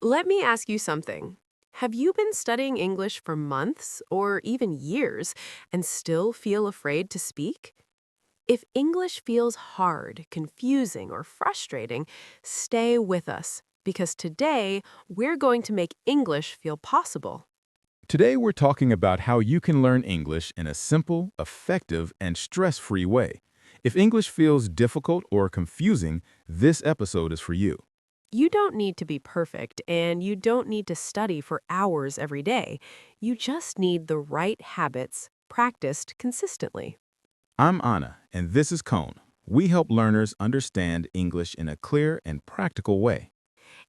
Let me ask you something. Have you been studying English for months or even years and still feel afraid to speak? If English feels hard, confusing, or frustrating, stay with us because today we're going to make English feel possible. Today, we're talking about how you can learn English in a simple, effective, and stress-free way. If English feels difficult or confusing, this episode is for you. You don't need to be perfect and you don't need to study for hours every day. You just need the right habits practiced consistently. I'm Anna, and this is Cone. We help learners understand English in a clear and practical way.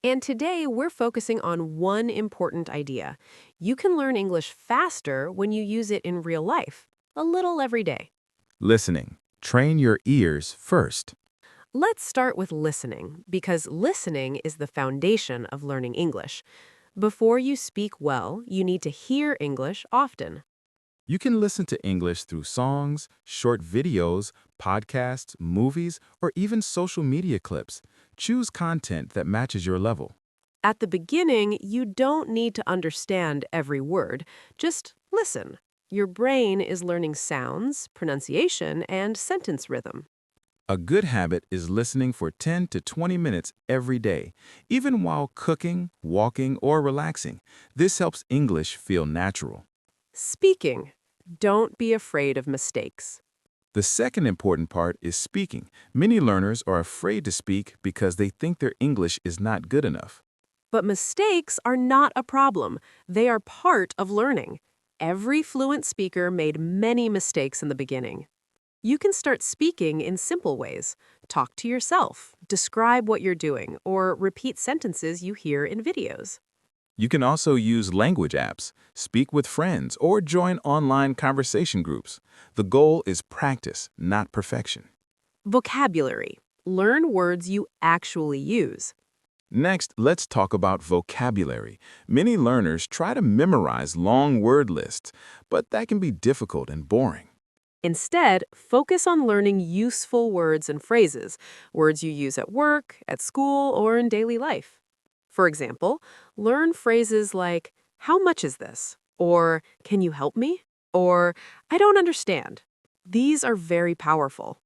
And today we're focusing on one important idea. You can learn English faster when you use it in real life, a little every day. Listening. Train your ears first. Let's start with listening, because listening is the foundation of learning English. Before you speak well, you need to hear English often. You can listen to English through songs, short videos, podcasts, movies, or even social media clips. Choose content that matches your level. At the beginning, you don't need to understand every word. Just listen. Your brain is learning sounds, pronunciation, and sentence rhythm. A good habit is listening for 10 to 20 minutes every day, even while cooking, walking, or relaxing. This helps English feel natural. Speaking. Don't be afraid of mistakes. The second important part is speaking. Many learners are afraid to speak because they think their English is not good enough. But mistakes are not a problem. They are part of learning. Every fluent speaker made many mistakes in the beginning. You can start speaking in simple ways. Talk to yourself, describe what you're doing, or repeat sentences you hear in videos. You can also use language apps, speak with friends, or join online conversation groups. The goal is practice, not perfection. Vocabulary. Learn words you actually use. Next, let's talk about vocabulary. Many learners try to memorize long word lists, but that can be difficult and boring. Instead, focus on learning useful words and phrases, words you use at work, at school, or in daily life. For example, learn phrases like, "How much is this?" Or, "Can you help me?" Or, "I don't understand." These are very powerful.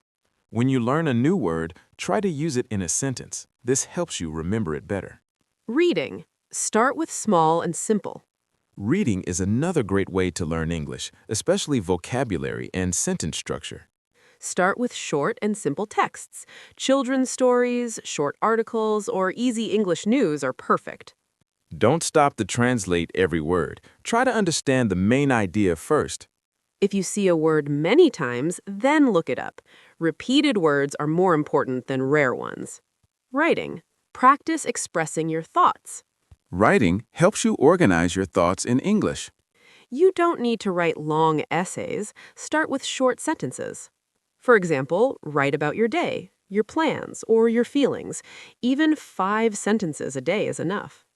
When you learn a new word, try to use it in a sentence. This helps you remember it better. Reading. Start with small and simple. Reading is another great way to learn English, especially vocabulary and sentence structure. Start with short and simple texts. Children's stories, short articles, or easy English news are perfect. Don't stop to translate every word. Try to understand the main idea first. If you see a word many times, then look it up. Repeated words are more important than rare ones. Writing. Practice expressing your thoughts. Writing helps you organize your thoughts in English. You don't need to write long essays. Start with short sentences. For example, write about your day, your plans, or your feelings. Even 5 sentences a day is enough.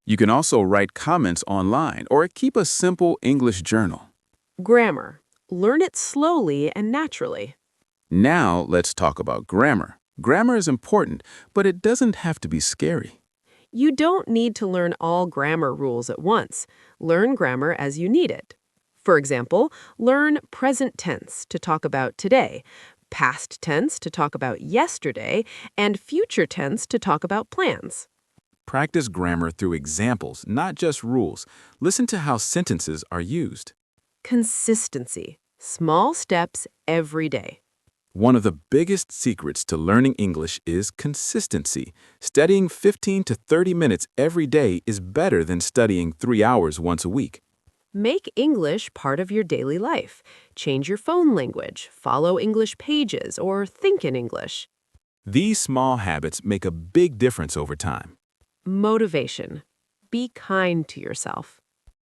You can also write comments online or keep a simple English journal. Grammar. Learn it slowly and naturally. Now let's talk about grammar. Grammar is important, but it doesn't have to be scary. You don't need to learn all grammar rules at once. Learn grammar as you need it. For example, learn present tense to talk about today, past tense to talk about yesterday, and future tense to talk about plans. Practice grammar through examples, not just rules. Listen to how sentences are used. Consistency. Small steps every day. One of the biggest secrets to learning English is consistency. Studying 15 to 30 minutes every day is better than studying 3 hours once a week. Make English part of your daily life. Change your phone language, follow English pages, or think in English. These small habits make a big difference over time. Motivation. Be kind to yourself.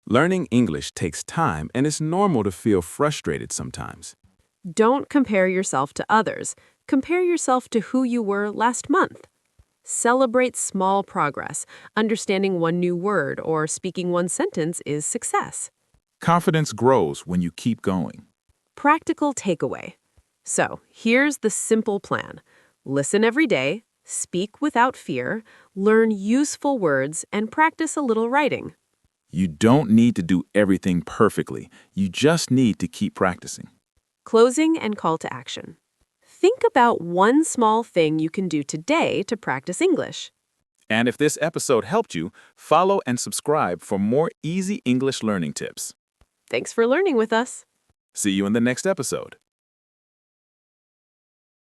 Learning English takes time, and it's normal to feel frustrated sometimes. Don't compare yourself to others. Compare yourself to who you were last month. Celebrate small progress. Understanding one new word or speaking one sentence is success. Confidence grows when you keep going. Practical takeaway. So, here's the simple plan. Listen every day, Speak without fear, learn useful words, and practice a little writing. You don't need to do everything perfectly. You just need to keep practicing. Closing and call to action. Think about one small thing you can do today to practice English. And if this episode helped you, follow and subscribe for more easy English learning tips. Thanks for learning with us. See you in the next episode.